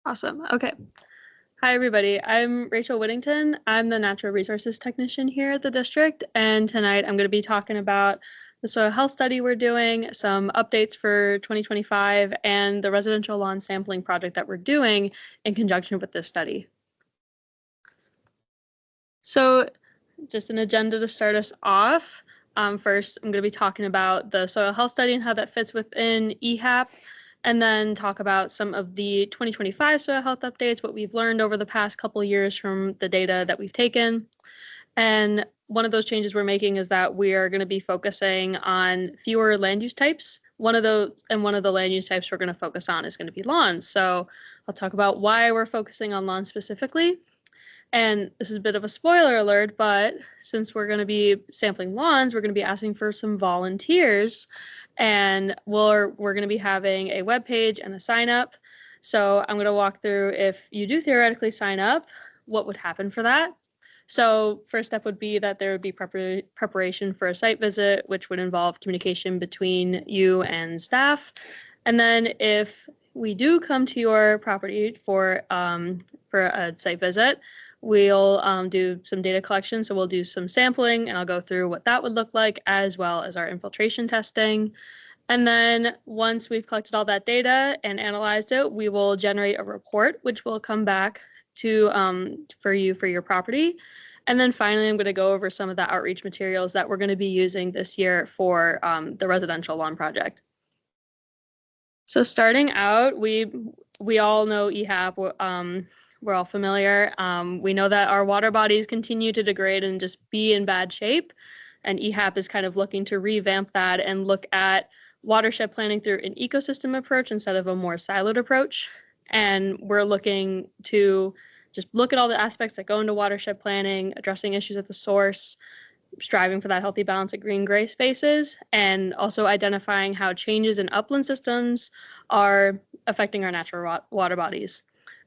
Awesome. Okay. Hi, everybody. I'm Rachel Whittington. I'm the natural resources technician here at the district. And tonight I'm going to be talking about the soil health study we're doing, some updates for 2025, and the residential lawn sampling project that we're doing in conjunction with this study. So just an agenda to start us off. First, I'm going to be talking about the soil health study and how that fits within EHAP, and then talk about some of the 2025 soil health updates, what we've learned over the past couple of years from the data that we've taken. And one of those changes we're making is that we are going to be focusing on fewer land use types. One of the land use types we're going to focus on is going to be lawns. So I'll talk about why we're focusing on lawns specifically. And this is a bit of a spoiler alert, but since we're going to be sampling lawns, we're going to be asking for some volunteers, and we're going to be having a web page and a sign up. So I'm going to walk through, if you do theoretically sign up, what would happen for that. So first step would be that there would be preparation for a site visit, which would involve communication between you and staff. And then if we do come to your property for a site visit, we'll do some data collection. So we'll do some sampling, and I'll go through what that would look like, as well as our infiltration testing. And then once we've collected all that data and analyzed it, we will generate a report, which will come back to for your property. And then finally, I'm going to go over some of the outreach materials that we're going to be using this year for the residential lawn project. So starting out, we all know EHAP. We're all familiar. We know that our water bodies continue to degrade and just be in bad shape. And EHAP is kind of looking to revamp that and look at watershed planning through an ecosystem approach instead of a more siloed approach. And we're looking to just look at all the aspects that go into watershed planning, addressing issues at the source, striving for that healthy balance of green-gray spaces, and also identifying how changes in upland systems are affecting our natural water bodies.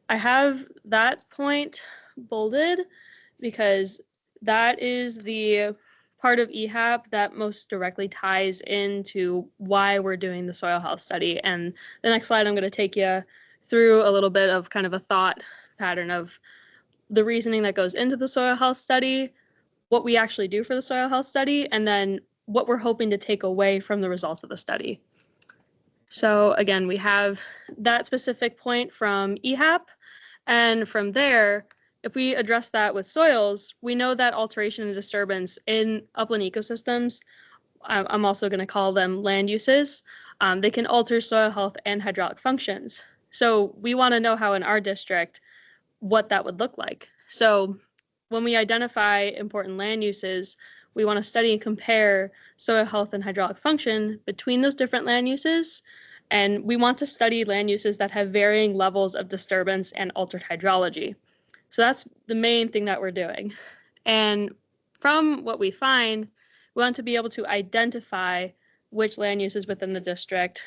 I have that point bolded because that is the part of EHAP that most directly ties into why we're doing the soil health study. And the next slide, I'm going to take you through a little bit of kind of a thought pattern of the reasoning that goes into the soil health study, what we actually do for the soil health study, and then what we're hoping to take away from the results of the study. So again, we have that specific point from EHAP. And from there, if we address that with soils, we know that alteration and disturbance in upland ecosystems, I'm also going to call them land uses, they can alter soil health and hydraulic functions. So we want to know how in our district, what that would look like. So when we identify important land uses, we want to study and compare soil health and hydraulic function between those different land uses. And we want to study land uses that have varying levels of disturbance and altered hydrology. So that's the main thing that we're doing. And from what we find, we want to be able to identify which land uses within the district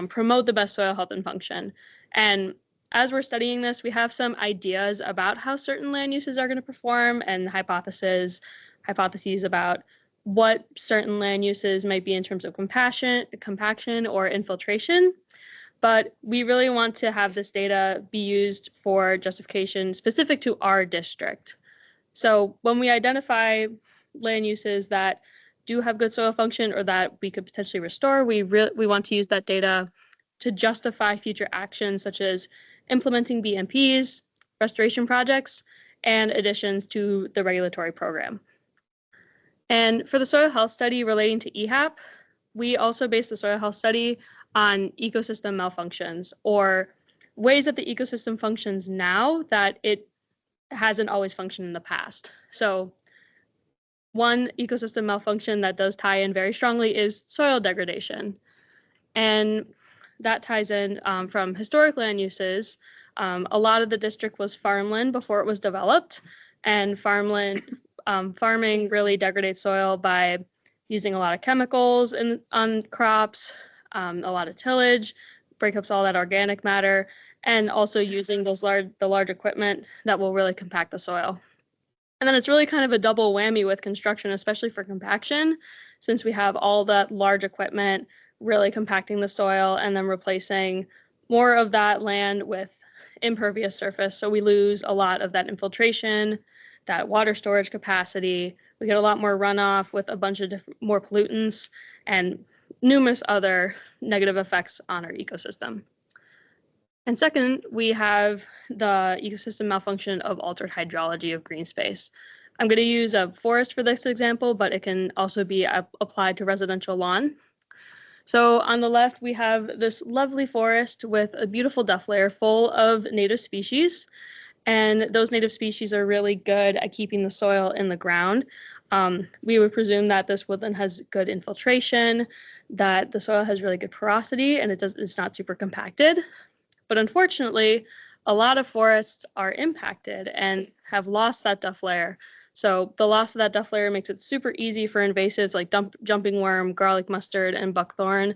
promote the best soil health and function. And as we're studying this, we have some ideas about how certain land uses are going to perform and hypotheses about what certain land uses might be in terms of compaction or infiltration. But we really want to have this data be used for justification specific to our district. So when we identify land uses that do have good soil function or that we could potentially restore, we want to use that data to justify future actions such as implementing BMPs, restoration projects, and additions to the regulatory program. And for the soil health study relating to EHAP, we also base the soil health study on ecosystem malfunctions, or ways that the ecosystem functions now that it hasn't always functioned in the past. So one ecosystem malfunction that does tie in very strongly is soil degradation. And that ties in from historic land uses. A lot of the district was farmland before it was developed, and farming really degrades soil by using a lot of chemicals on crops, a lot of tillage, break up all that organic matter, and also using the large equipment that will really compact the soil. And then it's really kind of a double whammy with construction, especially for compaction, since we have all that large equipment really compacting the soil and then replacing more of that land with impervious surface, so we lose a lot of that infiltration, that water storage capacity. We get a lot more runoff with a bunch of more pollutants and numerous other negative effects on our ecosystem. And second, we have the ecosystem malfunction of altered hydrology of green space. I'm going to use a forest for this example, but it can also be applied to residential lawn. So on the left, we have this lovely forest with a beautiful duff layer full of native species. And those native species are really good at keeping the soil in the ground. We would presume that this woodland has good infiltration, that the soil has really good porosity, and it's not super compacted. But unfortunately, a lot of forests are impacted and have lost that duff layer. So the loss of that duff layer makes it super easy for invasives like jumping worm, garlic mustard, and buckthorn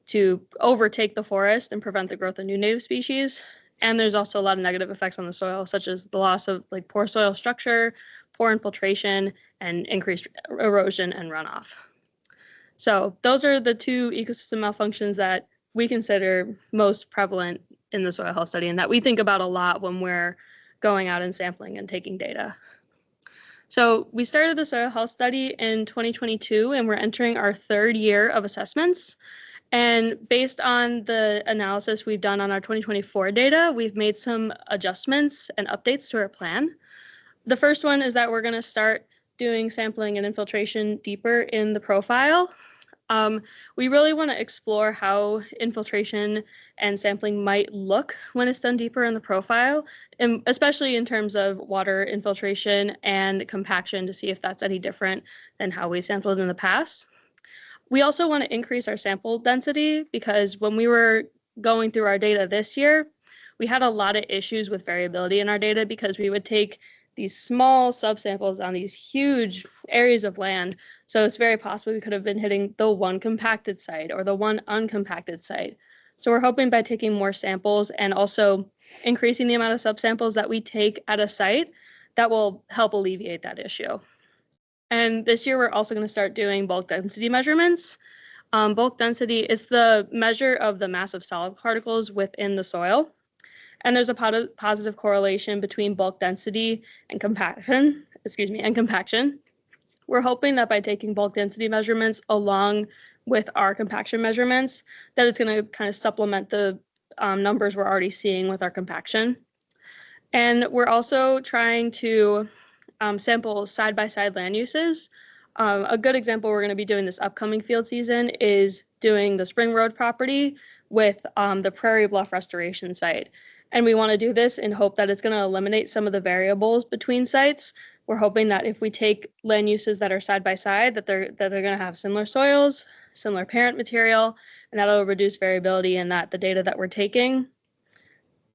to overtake the forest and prevent the growth of new native species. And there's also a lot of negative effects on the soil, such as the loss of like poor soil structure, poor infiltration, and increased erosion and runoff. So those are the two ecosystem malfunctions that we consider most prevalent in the soil health study and that we think about a lot when we're going out and sampling and taking data. So we started the soil health study in 2022 and we're entering our third year of assessments. And based on the analysis we've done on our 2024 data, we've made some adjustments and updates to our plan. The first one is that we're going to start doing sampling and infiltration deeper in the profile. We really want to explore how infiltration and sampling might look when it's done deeper in the profile, and especially in terms of water infiltration and compaction to see if that's any different than how we've sampled in the past. We also want to increase our sample density because when we were going through our data this year, we had a lot of issues with variability in our data because we would take these small subsamples on these huge areas of land. So it's very possible we could have been hitting the one compacted site or the one uncompacted site. So we're hoping by taking more samples and also increasing the amount of subsamples that we take at a site, that will help alleviate that issue. And this year, we're also going to start doing bulk density measurements. Bulk density is the measure of the mass of solid particles within the soil. And there's a positive correlation between bulk density and compaction. We're hoping that by taking bulk density measurements along with our compaction measurements, that it's going to kind of supplement the numbers we're already seeing with our compaction. And we're also trying to sample side-by-side land uses. A good example we're going to be doing this upcoming field season is doing the Spring Road property with the Prairie Bluff restoration site. And we want to do this in hope that it's going to eliminate some of the variables between sites. We're hoping that if we take land uses that are side by side, that they're going to have similar soils, similar parent material, and that'll reduce variability in that the data that we're taking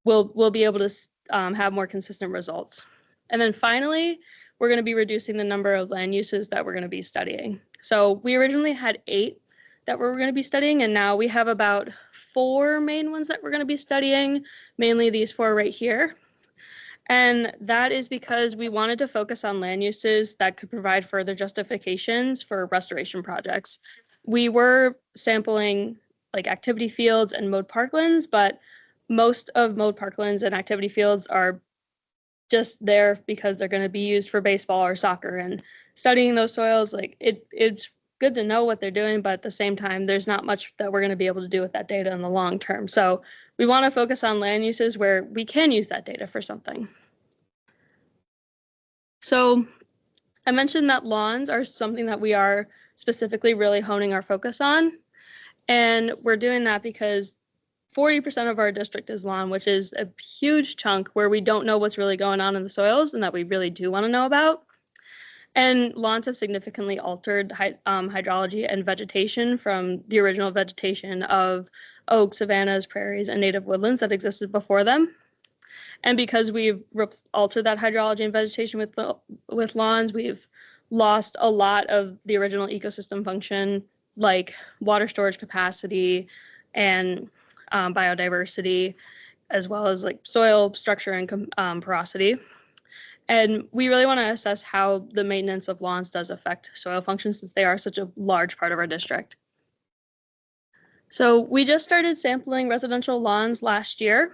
will be able to have more consistent results. And then finally, we're going to be reducing the number of land uses that we're going to be studying. So we originally had 8 that we're going to be studying, and now we have about 4 main ones that we're going to be studying, mainly these 4 right here. And that is because we wanted to focus on land uses that could provide further justifications for restoration projects. We were sampling like activity fields and mowed parklands, but most of mowed parklands and activity fields are just there because they're going to be used for baseball or soccer. And studying those soils, like it's good to know what they're doing, but at the same time, there's not much that we're going to be able to do with that data in the long term. So we want to focus on land uses where we can use that data for something. So I mentioned that lawns are something that we are specifically really honing our focus on. And we're doing that because 40% of our district is lawn, which is a huge chunk where we don't know what's really going on in the soils and that we really do want to know about. And lawns have significantly altered hydrology and vegetation from the original vegetation of oaks, savannas, prairies, and native woodlands that existed before them. And because we've altered that hydrology and vegetation with lawns, we've lost a lot of the original ecosystem function, like water storage capacity and biodiversity, as well as like soil structure and porosity. And we really want to assess how the maintenance of lawns does affect soil functions since they are such a large part of our district. So we just started sampling residential lawns last year.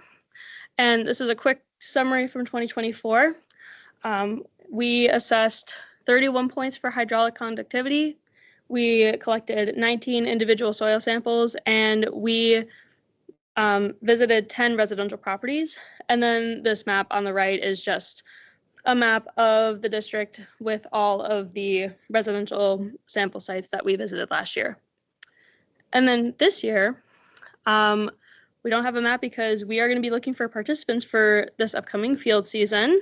And this is a quick summary from 2024. We assessed 31 points for hydraulic conductivity. We collected 19 individual soil samples, and we visited 10 residential properties. And then this map on the right is just a map of the district with all of the residential sample sites that we visited last year. And then this year, we don't have a map because we are going to be looking for participants for this upcoming field season.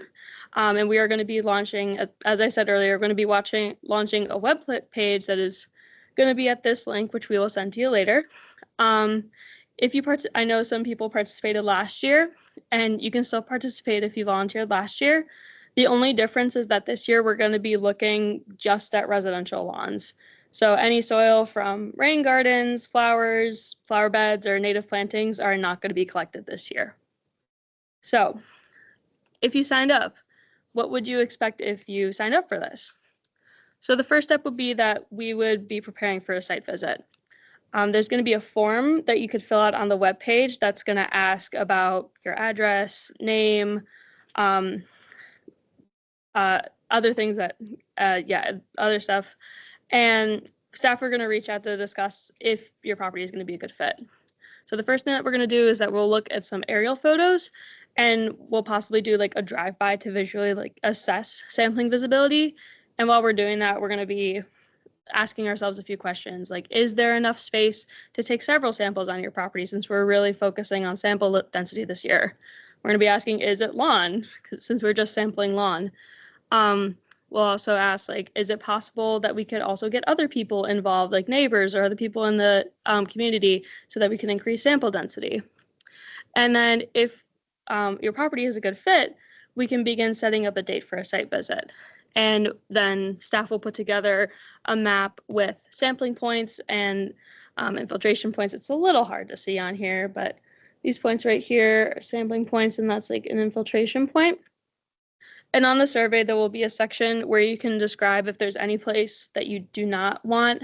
And we are going to be launching, as I said earlier, we're going to be launching a web page that is going to be at this link, which we will send to you later. I know some people participated last year, and you can still participate if you volunteered last year. The only difference is that this year we're going to be looking just at residential lawns. So any soil from rain gardens, flowers, flower beds, or native plantings are not going to be collected this year. So if you signed up, what would you expect if you signed up for this? So the first step would be that we would be preparing for a site visit. There's going to be a form that you could fill out on the web page that's going to ask about your address, name, other things that, other stuff. And staff are going to reach out to discuss if your property is going to be a good fit. So the first thing that we're going to do is that we'll look at some aerial photos, and we'll possibly do like a drive-by to visually like assess sampling visibility. And while we're doing that, we're going to be asking ourselves a few questions like, is there enough space to take several samples on your property, since we're really focusing on sample density this year? We're going to be asking, is it lawn, since we're just sampling lawn. We'll also ask, like, is it possible that we could also get other people involved, like neighbors or other people in the community, so that we can increase sample density? And then if your property is a good fit, we can begin setting up a date for a site visit. And then staff will put together a map with sampling points and infiltration points. It's a little hard to see on here, but these points right here are sampling points, and that's like an infiltration point. And on the survey, there will be a section where you can describe if there's any place that you do not want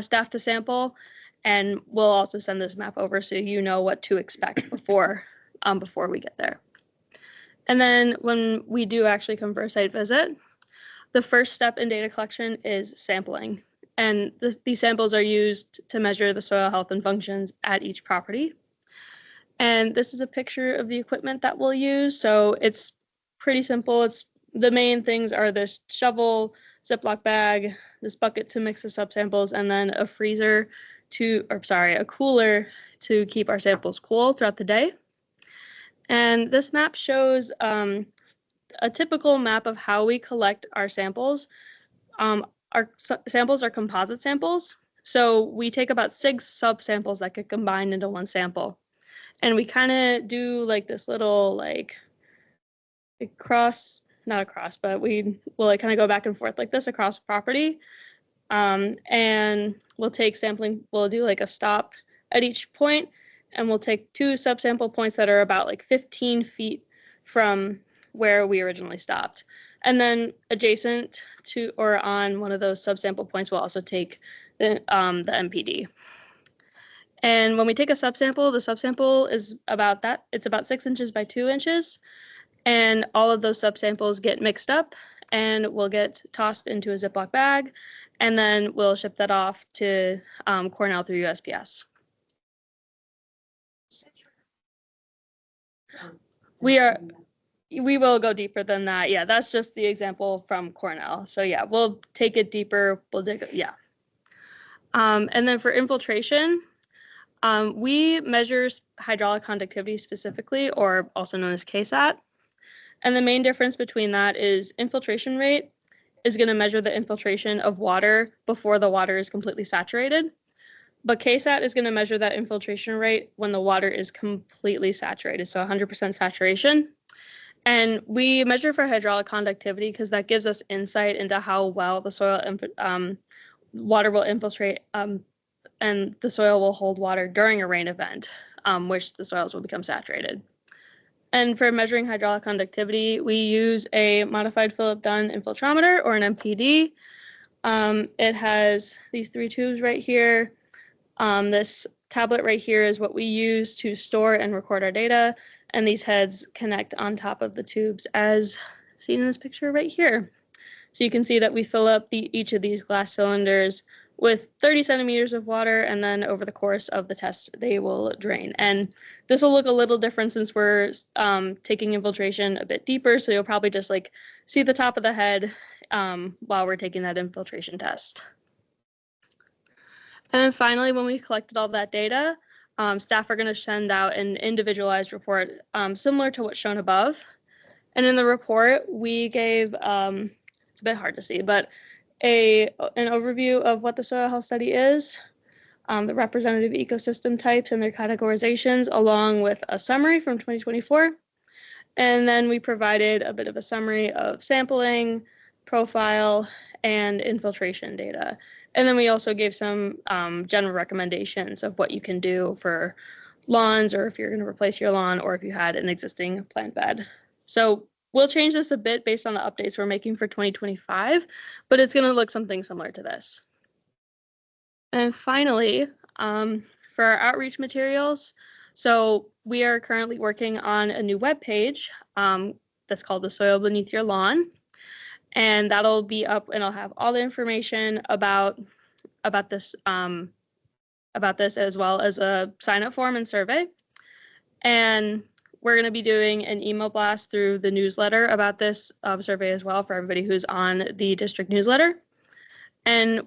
staff to sample. And we'll also send this map over so you know what to expect before we get there. And then when we do actually come for a site visit, the first step in data collection is sampling. And these samples are used to measure the soil health and functions at each property. And this is a picture of the equipment that we'll use. So it's pretty simple. The main things are this shovel, Ziploc bag, this bucket to mix the subsamples, and then a cooler to keep our samples cool throughout the day. And this map shows a typical map of how we collect our samples. Our samples are composite samples. So we take about 6 subsamples that get combined into one sample. And we kind of do like this little not a cross, but we'll like kind of go back and forth like this across property. And we'll take sampling, we'll do like a stop at each point, and we'll take 2 subsample points that are about like 15 feet from where we originally stopped. And then adjacent to or on one of those subsample points, we'll also take the MPD. And when we take a subsample, the subsample is about that. It's about 6 inches by 2 inches. And all of those subsamples get mixed up and will get tossed into a Ziploc bag. And then we'll ship that off to Cornell through USPS. We will go deeper than that. Yeah, that's just the example from Cornell. So yeah, we'll take it deeper. We'll dig it. Yeah. And then for infiltration, we measure hydraulic conductivity specifically, or also known as CAC. And the main difference between that is infiltration rate is going to measure the infiltration of water before the water is completely saturated. But CAC is going to measure that infiltration rate when the water is completely saturated, so 100% saturation. And we measure for hydraulic conductivity because that gives us insight into how well the water will infiltrate and the soil will hold water during a rain event, which the soils will become saturated. And for measuring hydraulic conductivity, we use a modified Philip Dunn infiltrometer, or an MPD. It has these 3 tubes right here. This tablet right here is what we use to store and record our data. and these heads connect on top of the tubes as seen in this picture right here. So you can see that we fill up each of these glass cylinders with 30 centimeters of water, and then over the course of the test, they will drain. And this will look a little different since we're taking infiltration a bit deeper, so you'll probably just like see the top of the head while we're taking that infiltration test. And then finally, when we've collected all that data, staff are going to send out an individualized report similar to what's shown above. And in the report, we gave, it's a bit hard to see, but an overview of what the soil health study is, the representative ecosystem types and their categorizations, along with a summary from 2024. And then we provided a bit of a summary of sampling, profile, and infiltration data. And then we also gave some general recommendations of what you can do for lawns, or if you're going to replace your lawn, or if you had an existing plant bed. So we'll change this a bit based on the updates we're making for 2025, but it's going to look something similar to this. And finally, for our outreach materials, so we are currently working on a new web page that's called The Soil Beneath Your Lawn. And that'll be up, and I'll have all the information about this as well as a sign-up form and survey. And we're going to be doing an email blast through the newsletter about this survey as well for everybody who's on the district newsletter. And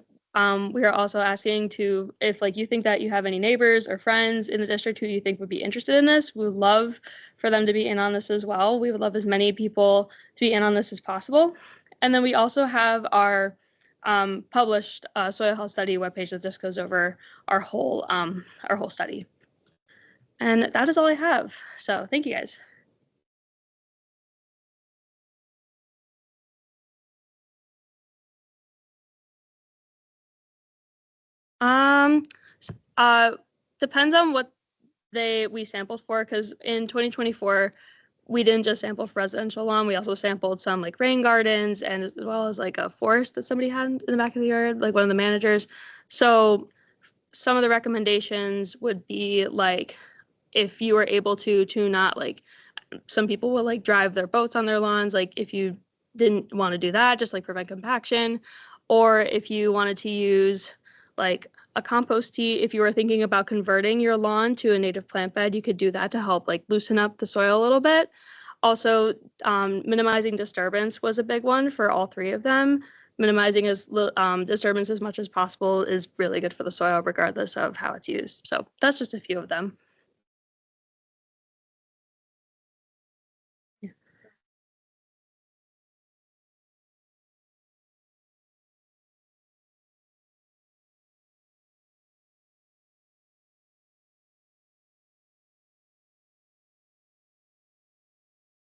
we are also asking to, if like you think that you have any neighbors or friends in the district who you think would be interested in this, we would love for them to be in on this as well. We would love as many people to be in on this as possible. And then we also have our published soil health study webpage that just goes over our whole study. And that is all I have. So thank you guys. Depends on what we sampled for, because in 2024 we didn't just sample for residential lawn, we also sampled some like rain gardens, and as well as like a forest that somebody had in the back of the yard, like one of the managers. So some of the recommendations would be like, if you were able to not, like, some people will like drive their boats on their lawns, like if you didn't want to do that, just like prevent compaction. Or if you wanted to use like a compost tea, if you were thinking about converting your lawn to a native plant bed, you could do that to help like loosen up the soil a little bit. Also, minimizing disturbance was a big one for all three of them. Minimizing disturbance as much as possible is really good for the soil, regardless of how it's used. So that's just a few of them.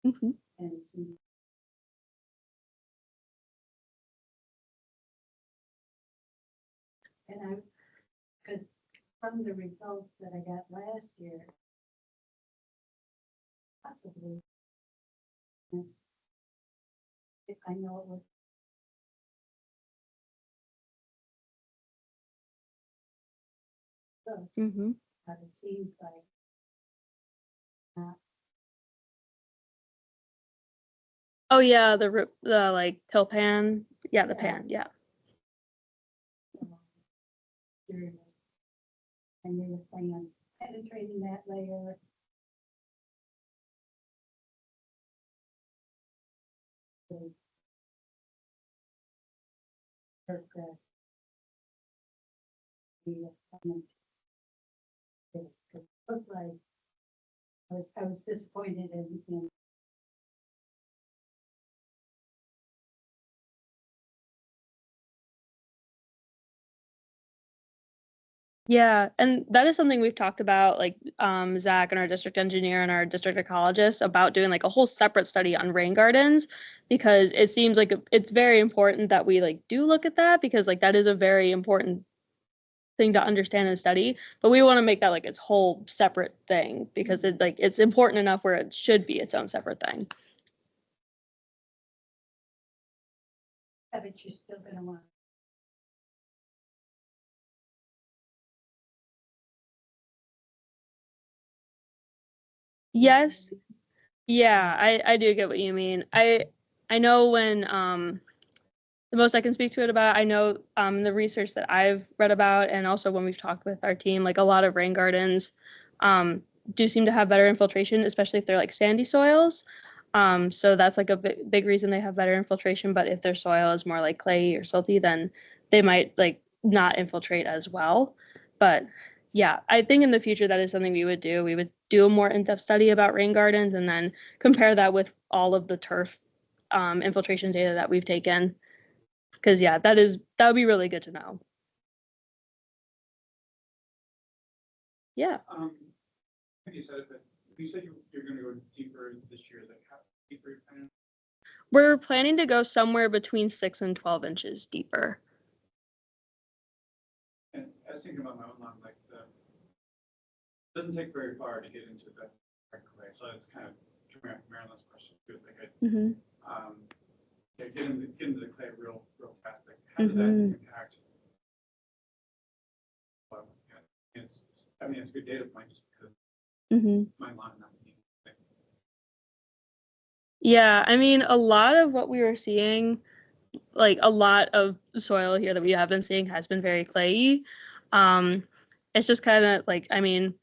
Mm-hmm. And because from the results that I got last year, possibly, if I know it was. Mm-hmm. But it seems like. Oh yeah, the like tilt pan. Yeah, the pan. Yeah. And they were plans penetrating that layer. It looked like I was disappointed in. Yeah, and that is something we've talked about, like Zach and our district engineer and our district ecologist, about doing like a whole separate study on rain gardens, because it seems like it's very important that we like do look at that, because like that is a very important thing to understand and study. But we want to make that like its whole separate thing, because it's important enough where it should be its own separate thing. Yeah, but you're still gonna want. Yes. Yeah, I do get what you mean. I know when the most I can speak to it about, I know the research that I've read about, and also when we've talked with our team, like a lot of rain gardens um, do seem to have better infiltration, especially if they're like sandy soils. So that's like a big reason they have better infiltration. But if their soil is more like clayey or silty, then they might like not infiltrate as well. But yeah, I think in the future that is something we would do. We would do a more in-depth study about rain gardens and then compare that with all of the turf infiltration data that we've taken. Because yeah, that would be really good to know. Yeah. I think you said it, but you said you're going to go deeper this year. Like how deeper you planning? We're planning to go somewhere between 6 and 12 inches deeper. And I was thinking about my own lawn, like it doesn't take very far to get into the clay. So it's kind of Marilyn's question too. It's like get into the clay real fast. Like how does that impact? Well, I mean, it's a good data point just because my lawn not being. Yeah, I mean, a lot of what we were seeing, like a lot of soil here that we have been seeing has been very clayey. It's just kind of like, I mean,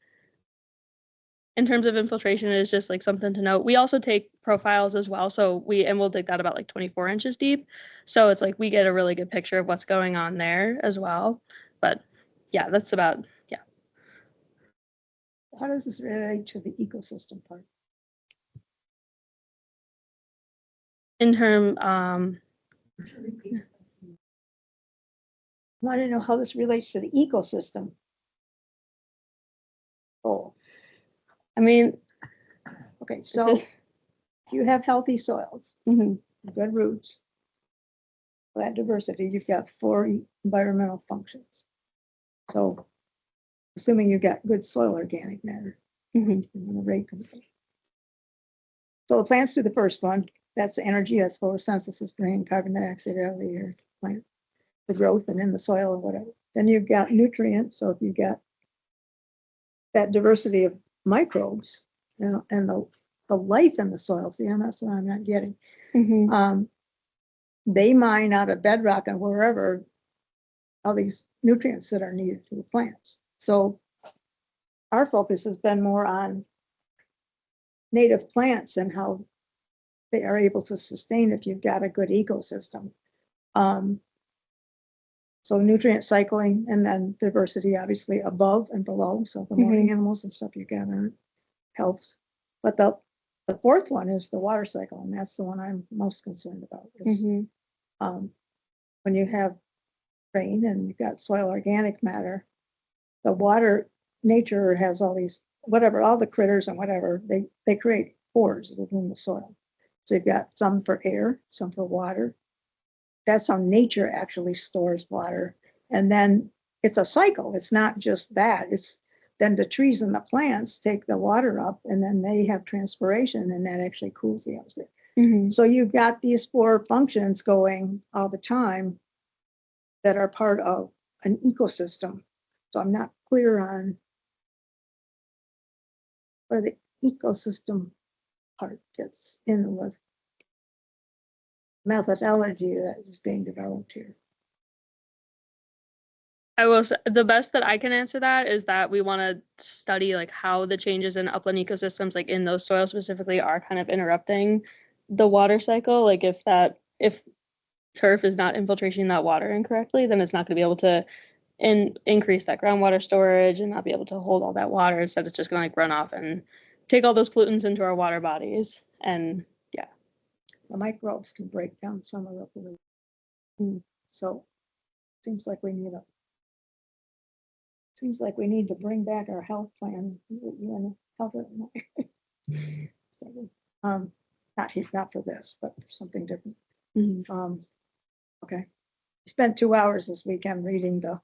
in terms of infiltration, it's just like something to note. We also take profiles as well, so we'll dig that about like 24 inches deep. So it's like we get a really good picture of what's going on there as well. But yeah, that's about yeah. How does this relate to the ecosystem part? In term, I want to know how this relates to the ecosystem. Oh, I mean, okay, so if you have healthy soils, good roots, plant diversity, you've got 4 environmental functions. So assuming you got good soil organic matter, and when the rate comes in. So the plants do the first one, that's energy, that's photosynthesis, bringing carbon dioxide out of the air, plant the growth and in the soil or whatever. Then you've got nutrients, so if you got that diversity of microbes, you know, and the life in the soil, see, and that's what I'm not getting. They mine out of bedrock and wherever all these nutrients that are needed for the plants. So our focus has been more on native plants and how they are able to sustain if you've got a good ecosystem. So nutrient cycling and then diversity, obviously above and below. So the morning animals and stuff you got on helps. But the fourth one is the water cycle, and that's the one I'm most concerned about. Is, when you have rain and you've got soil organic matter, the water, nature has all these, whatever, all the critters and whatever, they create pores within the soil. So you've got some for air, some for water. That's how nature actually stores water. And then it's a cycle. It's not just that. It's then the trees and the plants take the water up and then they have transpiration and that actually cools the atmosphere. So you've got these 4 functions going all the time that are part of an ecosystem. So I'm not clear on where the ecosystem part fits in with methodology that is being developed here. I will say the best that I can answer that is that we want to study like how the changes in upland ecosystems, like in those soils specifically, are kind of interrupting the water cycle. Like if turf is not infiltrating that water incorrectly, then it's not going to be able to increase that groundwater storage and not be able to hold all that water. Instead, it's just going to like run off and take all those pollutants into our water bodies. And yeah, The microbes can break down some of the pollution. So seems like we need to bring back our health plan. You health not for this, but for something different. Okay. I spent 2 hours this weekend reading a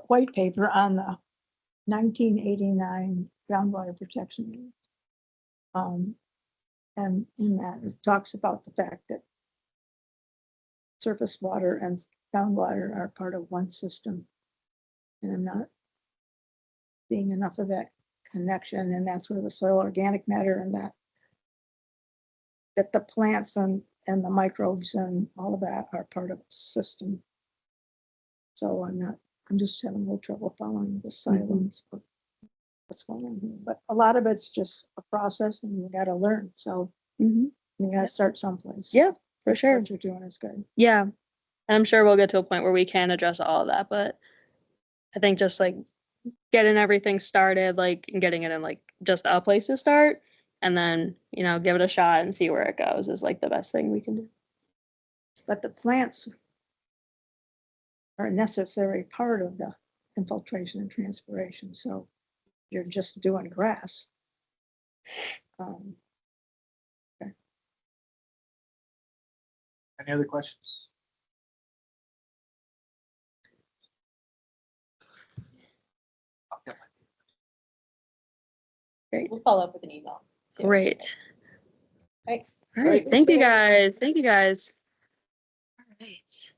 white paper on the 1989 groundwater protection. And in that it talks about the fact that surface water and groundwater are part of one system. And I'm not seeing enough of that connection, and that's where the soil organic matter and that the plants and the microbes and all of that are part of the system. So I'm just having a little trouble following the silence, but what's going on here. But a lot of it's just a process and you gotta learn, so Mhm. you gotta start someplace. Yeah, for sure. What you're doing is good. Yeah. And I'm sure we'll get to a point where we can address all of that, but I think just like getting everything started, like and getting it in like just a place to start and then, give it a shot and see where it goes is like the best thing we can do. But the plants are a necessary part of the infiltration and transpiration, so you're just doing grass. Any other questions? Okay. We'll follow up with an email. Great. Right. All right. Thank you guys. Thank you guys. All right.